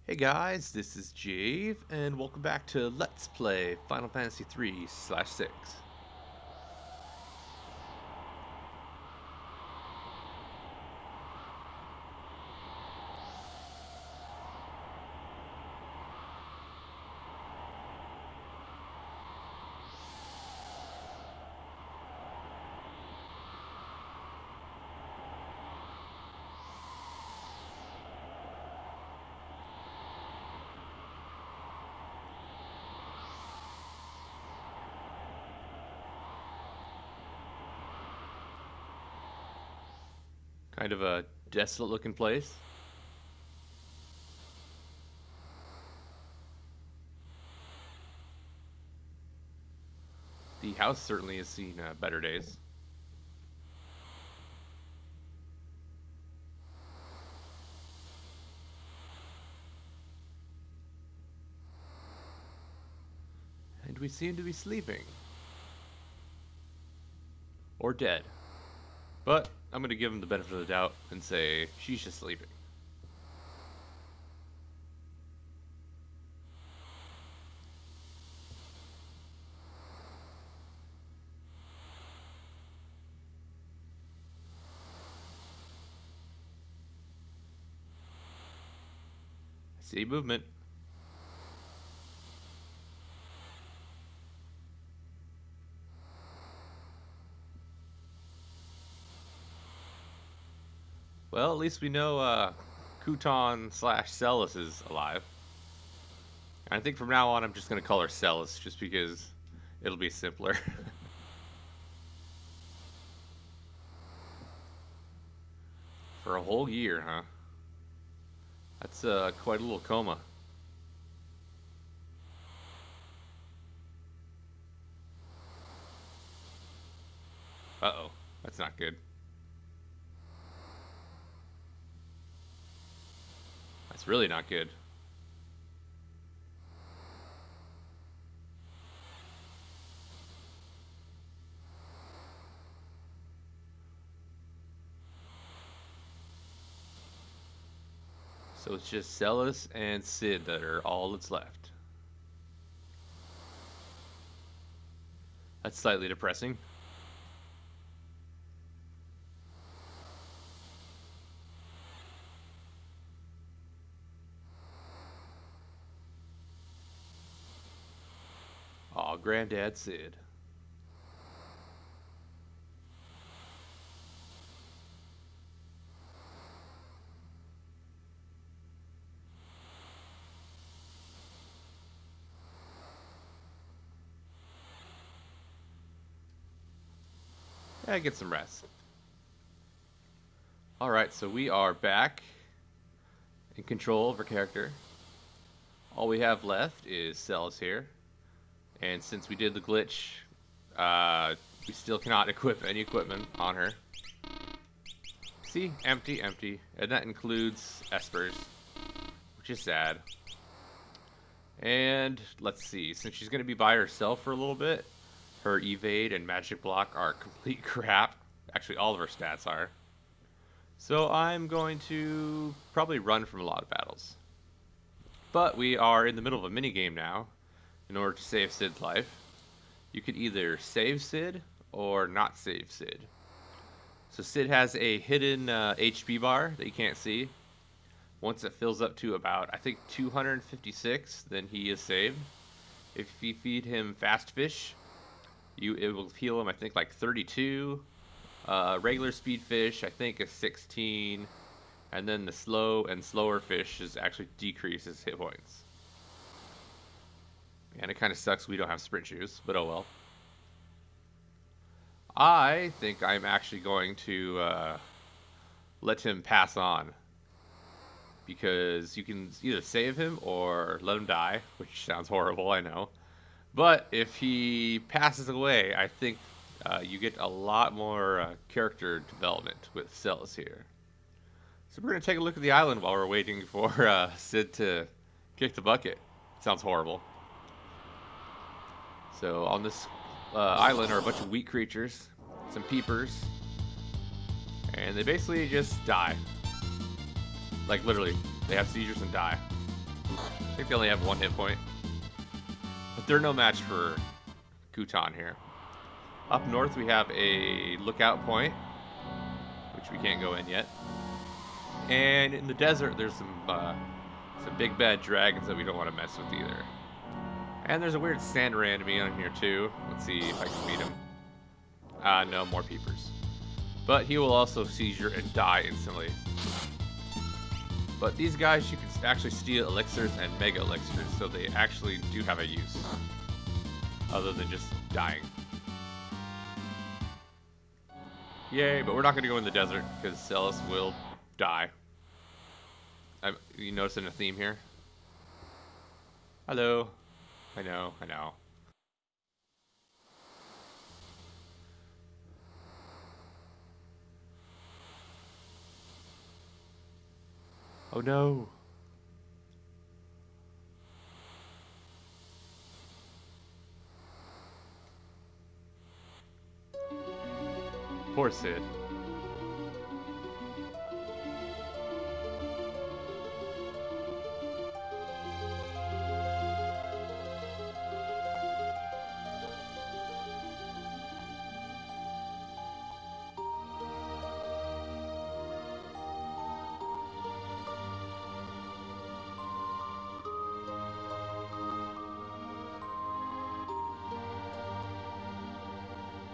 Hey guys, this is Jaev, and welcome back to Let's Play Final Fantasy 3/6. Kind of a desolate looking place. The house certainly has seen better days. And we seem to be sleeping. Or dead. But I'm going to give him the benefit of the doubt and say she's just sleeping. I see movement. Well, at least we know Kuton/Celes is alive. I think from now on I'm just going to call her Celes just because it'll be simpler. For a whole year, huh? That's quite a little coma. Uh-oh, that's not good. That's really not good. So it's just Celes and Sid that are all that's left. That's slightly depressing. Aw, Granddad Sid. Yeah, get some rest. Alright, so we are back in control of our character. All we have left is Celes here. And since we did the glitch, we still cannot equip any equipment on her. See? Empty, empty. And that includes Esper's, which is sad. And let's see, since she's going to be by herself for a little bit, her evade and magic block are complete crap. Actually, all of her stats are. So I'm going to probably run from a lot of battles. But we are in the middle of a minigame now. In order to save Sid's life, you could either save Sid or not save Sid. So Sid has a hidden HP bar that you can't see. Once it fills up to about, I think, 256, then he is saved. If you feed him fast fish, it will heal him, I think, like 32. Regular speed fish, I think, is 16. And then the slow and slower fish actually decreases hit points. And it kind of sucks we don't have sprint shoes, but oh well. I think I'm actually going to let him pass on. Because you can either save him or let him die, which sounds horrible, I know. But if he passes away, I think you get a lot more character development with Celes here. So we're going to take a look at the island while we're waiting for Sid to kick the bucket. Sounds horrible. So on this island are a bunch of weak creatures, some peepers, and they basically just die. Like literally, they have seizures and die. I think they only have 1 hit point. But they're no match for Gutan here. Up north we have a lookout point, which we can't go in yet. And in the desert there's some big bad dragons that we don't want to mess with either. And there's a weird sand ray enemy on here too. Let's see if I can beat him. No, more peepers. But he will also seizure and die instantly. But these guys, you can actually steal elixirs and mega elixirs, so they actually do have a use. Other than just dying. Yay, but we're not going to go in the desert, because Celes will die. You noticing a theme here? Hello. I know. Oh no. Poor Sid.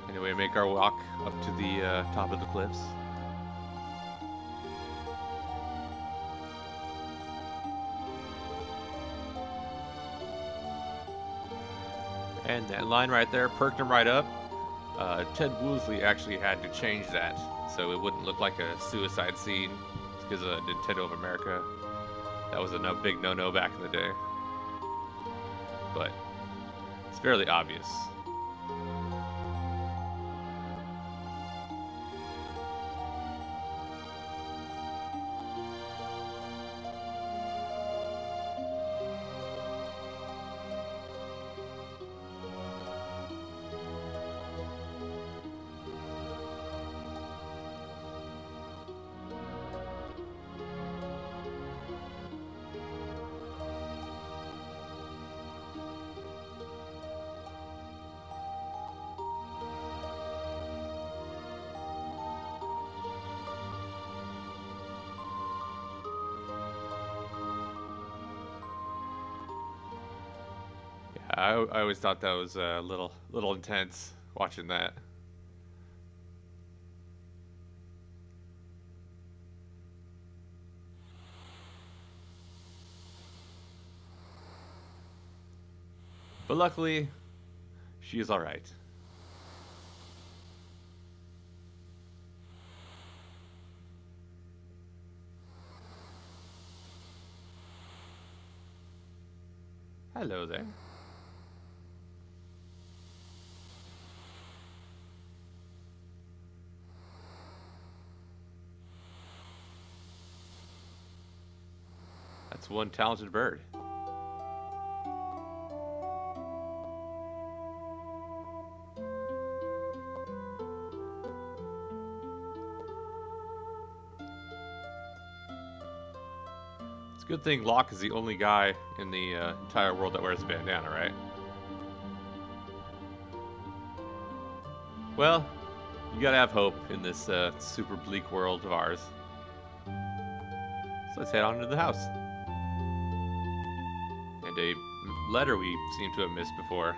Anyway, make our walk up to the top of the cliffs. And that line right there perked him right up. Ted Woosley actually had to change that so it wouldn't look like a suicide scene because of Nintendo of America. That was a big no-no back in the day. But it's fairly obvious. I always thought that was a little intense watching that. But luckily, she is all right. Hello there. That's one talented bird. It's a good thing Locke is the only guy in the entire world that wears a bandana, right? Well, you gotta have hope in this super bleak world of ours. So let's head on to the house. And a letter we seem to have missed before.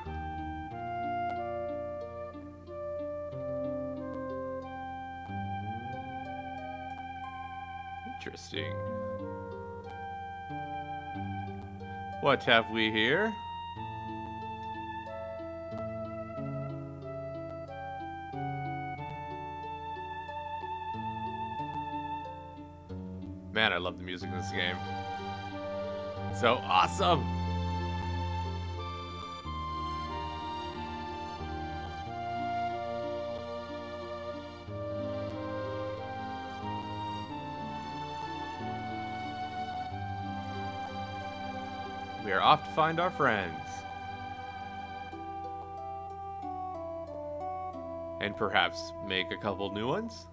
Interesting. What have we here? Man, I love the music in this game. So awesome! We are off to find our friends. And perhaps make a couple new ones?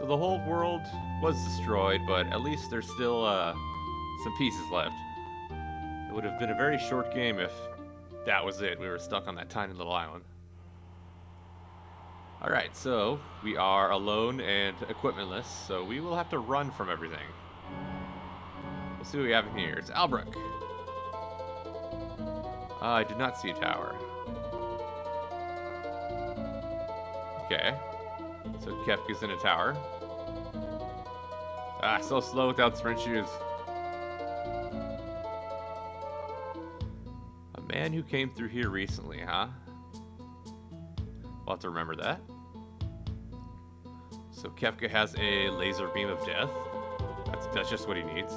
So the whole world was destroyed, but at least there's still some pieces left. It would have been a very short game if that was it. We were stuck on that tiny little island. Alright, so we are alone and equipmentless, so we will have to run from everything. Let's see what we have in here. It's Albrook. I did not see a tower. Okay. So Kefka's in a tower. Ah, so slow without sprint shoes. A man who came through here recently, huh? We'll have to remember that. So Kefka has a laser beam of death. That's just what he needs.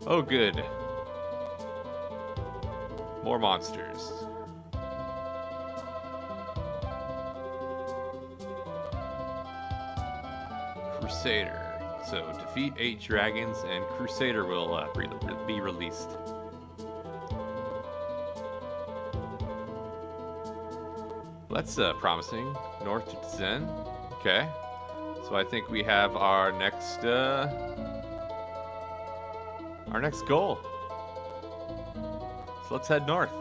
Oh, good. More monsters. Crusader. So defeat 8 dragons and Crusader will be released. Well, that's promising. North to Zen. Okay. So I think we have our next goal. So let's head north.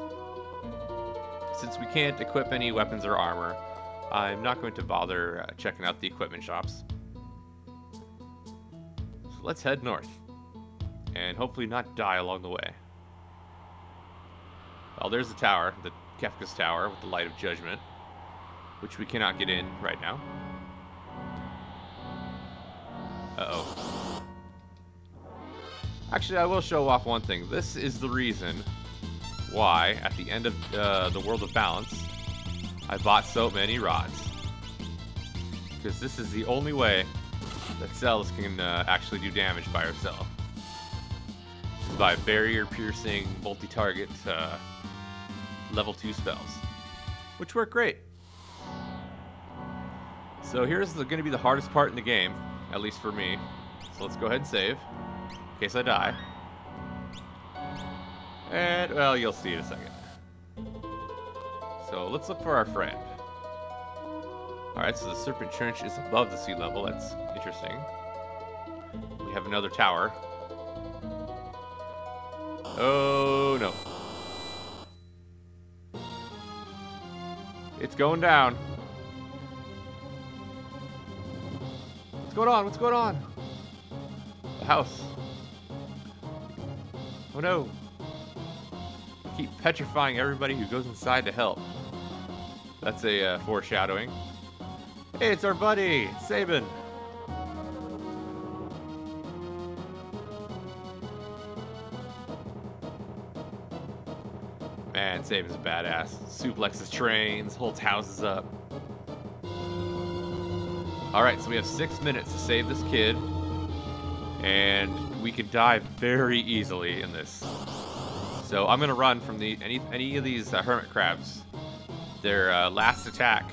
Since we can't equip any weapons or armor, I'm not going to bother checking out the equipment shops. So let's head north. And hopefully not die along the way. Well, there's the tower, the Kefka's tower with the Light of Judgment, which we cannot get in right now. Uh-oh. Actually, I will show off one thing. This is the reason why, at the end of the World of Balance, I bought so many rods. Because this is the only way that Celes can actually do damage by herself. By barrier-piercing, multi-target, level 2 spells. Which work great. So here's going to be the hardest part in the game, at least for me. So let's go ahead and save, in case I die. And, well, you'll see in a second. So let's look for our friend. Alright, so the Serpent Trench is above the sea level. That's interesting. We have another tower. Oh, no. It's going down. What's going on? What's going on? The house. Oh, no. Keep petrifying everybody who goes inside to help. That's a foreshadowing. Hey, it's our buddy, Sabin. Man, Sabin's a badass. Suplexes trains, holds houses up. Alright, so we have 6 minutes to save this kid. And we can die very easily in this. So I'm gonna run from any of these hermit crabs. Their last attack,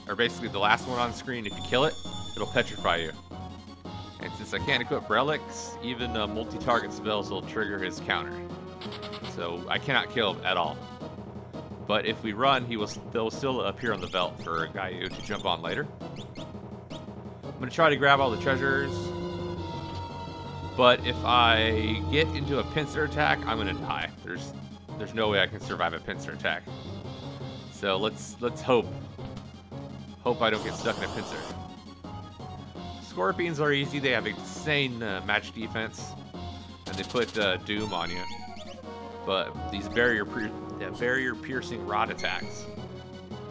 or basically the last one on screen, if you kill it, it'll petrify you. And since I can't equip relics, even multi-target spells will trigger his counter. So I cannot kill him at all. But if we run, they'll still appear on the belt for Gayu to jump on later. I'm gonna try to grab all the treasures. But if I get into a pincer attack, I'm gonna die. There's no way I can survive a pincer attack. So let's hope I don't get stuck in a pincer. Scorpions are easy. They have insane magic defense, and they put doom on you. But these barrier-piercing rod attacks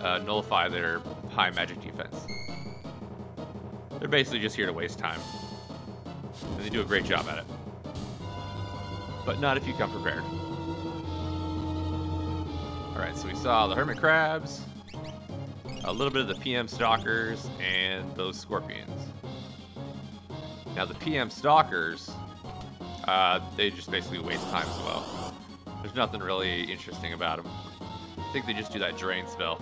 nullify their high magic defense. They're basically just here to waste time. And they do a great job at it. But not if you come prepared. Alright, so we saw the hermit crabs, a little bit of the PM stalkers, and those scorpions. Now the PM stalkers, they just basically waste time as well. There's nothing really interesting about them. I think they just do that drain spell.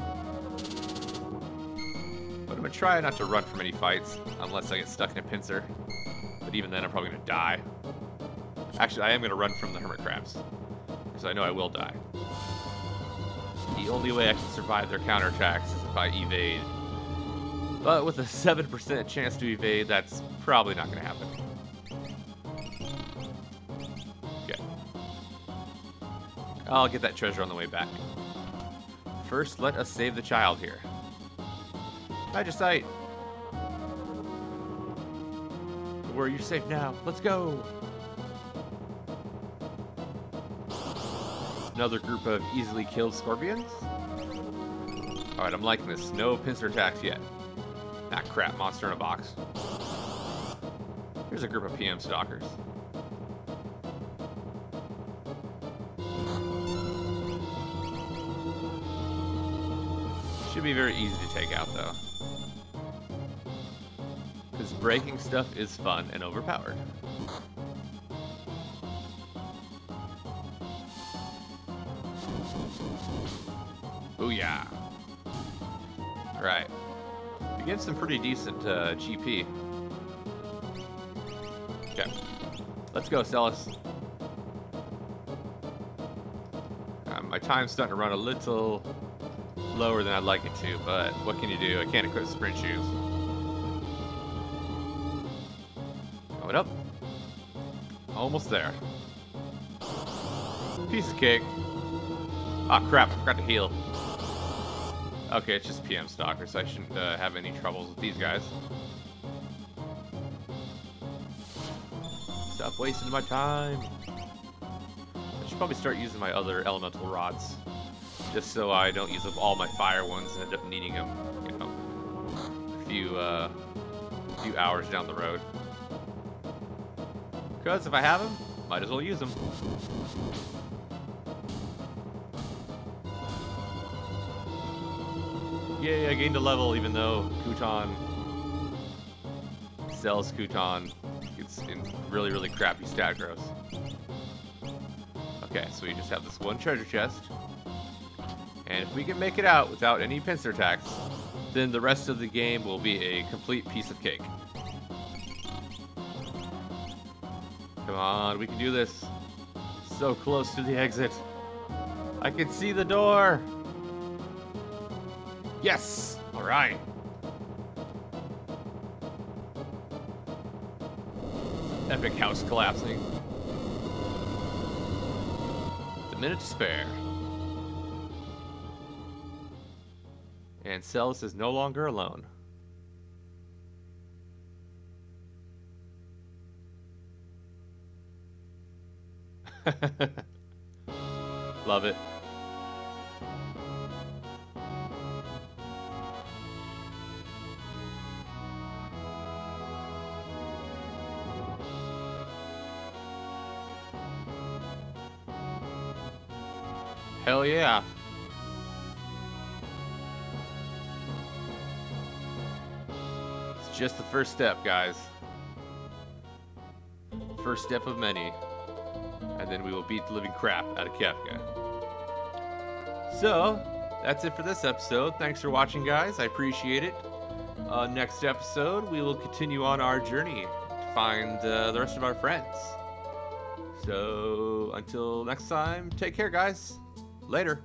But I'm going to try not to run from any fights unless I get stuck in a pincer. But even then, I'm probably going to die. Actually, I am going to run from the hermit crabs. because I know I will die. The only way I can survive their counterattacks is if I evade. But with a 7% chance to evade, that's probably not going to happen. Okay. I'll get that treasure on the way back. First, let us save the child here. Magicite! Don't worry, you're safe now. Let's go! Another group of easily killed scorpions. Alright, I'm liking this. No pincer attacks yet. That crap, monster in a box. Here's a group of PM stalkers. Should be very easy to take out, though. Because breaking stuff is fun and overpowered. Booyah! Alright. We get some pretty decent GP. Okay. Let's go, Celes. My time's starting to run a little lower than I'd like it to, but what can you do? I can't equip sprint shoes. Going up. Almost there. Piece of cake. Oh crap, I forgot to heal. Okay, it's just PM Stalker, so I shouldn't have any troubles with these guys. Stop wasting my time. I should probably start using my other elemental rods. Just so I don't use up all my fire ones and end up needing them, you know, a few hours down the road. Because if I have them, might as well use them. Yay, I gained a level even though Celes Kutan gets in really, really crappy stat growth. Okay, so we just have this one treasure chest. And if we can make it out without any pincer attacks, then the rest of the game will be a complete piece of cake. Come on, we can do this. So close to the exit. I can see the door. Yes! Alright. Epic house collapsing. It's a minute to spare. And Celes is no longer alone. Love it. Hell yeah. It's just the first step, guys. First step of many. And then we will beat the living crap out of Kefka. So, that's it for this episode. Thanks for watching, guys. I appreciate it. Next episode, we will continue on our journey to find the rest of our friends. So, until next time, take care, guys. Later.